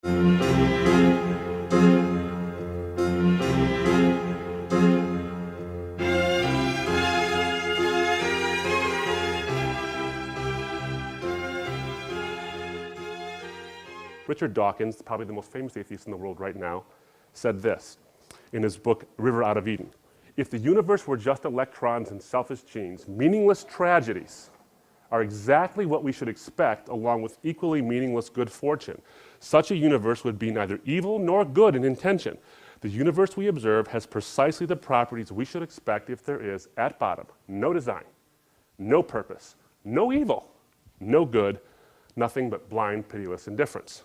Richard Dawkins, probably the most famous atheist in the world right now, said this in his book, River Out of Eden. If the universe were just electrons and selfish genes, meaningless tragedies are exactly what we should expect, along with equally meaningless good fortune. Such a universe would be neither evil nor good in intention. The universe we observe has precisely the properties we should expect if there is, at bottom, no design, no purpose, no evil, no good, nothing but blind, pitiless indifference.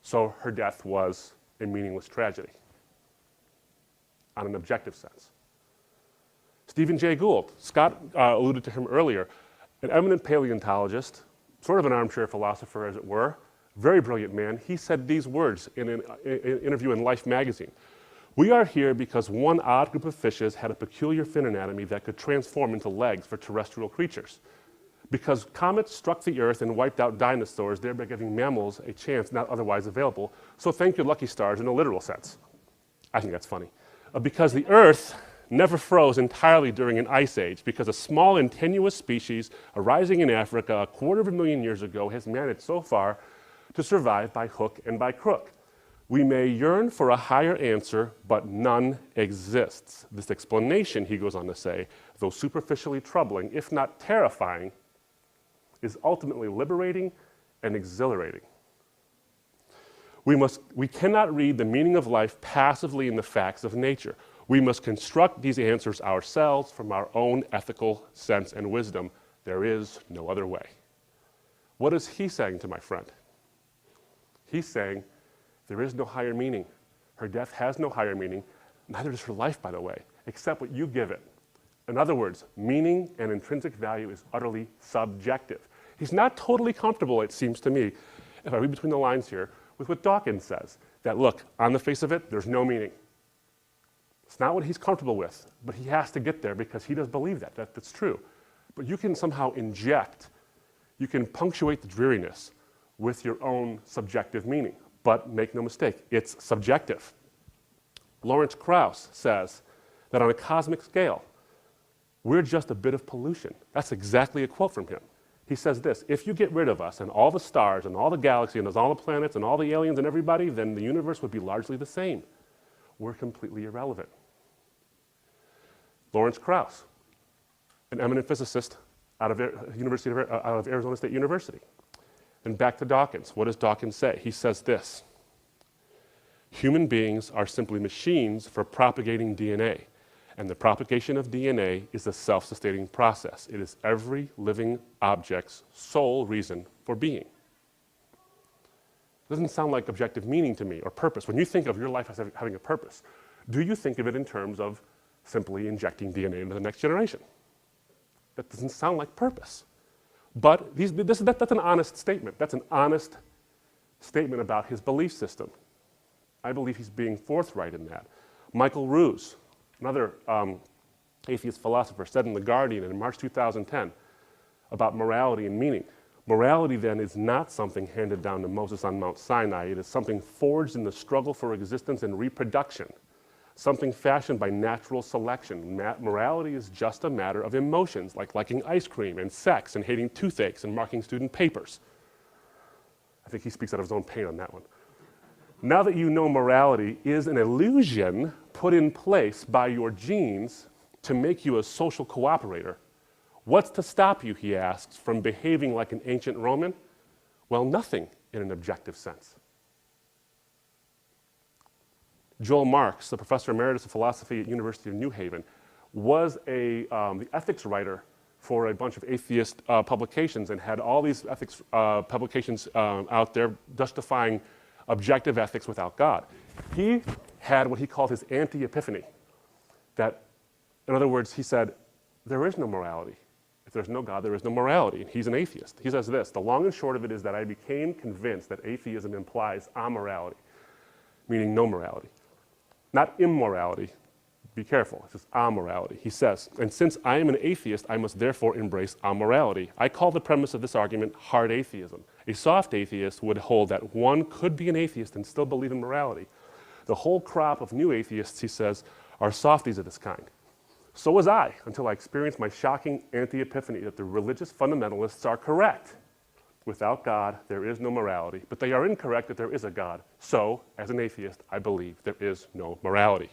So her death was a meaningless tragedy, on an objective sense. Stephen Jay Gould, Scott alluded to him earlier, an eminent paleontologist, sort of an armchair philosopher as it were, very brilliant man. He said these words in an interview in Life magazine. We are here because one odd group of fishes had a peculiar fin anatomy that could transform into legs for terrestrial creatures. Because comets struck the earth and wiped out dinosaurs, thereby giving mammals a chance not otherwise available. So thank your lucky stars in a literal sense. I think that's funny. Because the earth never froze entirely during an ice age, because a small and tenuous species arising in Africa 250,000 years ago has managed so far to survive by hook and by crook. We may yearn for a higher answer, but none exists. This explanation, he goes on to say, though superficially troubling, if not terrifying, is ultimately liberating and exhilarating. We cannot read the meaning of life passively in the facts of nature. We must construct these answers ourselves from our own ethical sense and wisdom. There is no other way. What is he saying to my friend? He's saying there is no higher meaning. Her death has no higher meaning. Neither does her life, by the way, except what you give it. In other words, meaning and intrinsic value is utterly subjective. He's not totally comfortable, it seems to me, if I read between the lines here, with what Dawkins says, that look, on the face of it, there's no meaning. It's not what he's comfortable with, but he has to get there because he does believe that's true. But you can somehow inject, you can punctuate the dreariness with your own subjective meaning. But make no mistake, it's subjective. Lawrence Krauss says that on a cosmic scale, we're just a bit of pollution. That's exactly a quote from him. He says this, if you get rid of us and all the stars and all the galaxy and all the planets and all the aliens and everybody, then the universe would be largely the same. We're completely irrelevant. Lawrence Krauss, an eminent physicist out of Arizona State University. And back to Dawkins. What does Dawkins say? He says this, human beings are simply machines for propagating DNA. And the propagation of DNA is a self-sustaining process. It is every living object's sole reason for being. It doesn't sound like objective meaning to me, or purpose. When you think of your life as having a purpose, do you think of it in terms of simply injecting DNA into the next generation? That doesn't sound like purpose. But that's an honest statement. That's an honest statement about his belief system. I believe he's being forthright in that. Michael Ruse, another atheist philosopher, said in The Guardian in March 2010 about morality and meaning. Morality then is not something handed down to Moses on Mount Sinai. It is something forged in the struggle for existence and reproduction, something fashioned by natural selection. Morality is just a matter of emotions, like liking ice cream and sex and hating toothaches and marking student papers. I think he speaks out of his own pain on that one. Now that you know morality is an illusion put in place by your genes to make you a social cooperator, what's to stop you, he asks, from behaving like an ancient Roman? Well, nothing in an objective sense. Joel Marks, the professor emeritus of philosophy at University of New Haven, was the ethics writer for a bunch of atheist publications and had all these ethics publications out there justifying objective ethics without God. He had what he called his anti-epiphany. That, in other words, he said, there is no morality. If there's no God, there is no morality. And he's an atheist. He says this, the long and short of it is that I became convinced that atheism implies amorality, meaning no morality. Not immorality. Be careful. It's just amorality. He says, and since I am an atheist, I must therefore embrace amorality. I call the premise of this argument hard atheism. A soft atheist would hold that one could be an atheist and still believe in morality. The whole crop of new atheists, he says, are softies of this kind. So was I, until I experienced my shocking anti-epiphany that the religious fundamentalists are correct. Without God, there is no morality, but they are incorrect that there is a God. So, as an atheist, I believe there is no morality.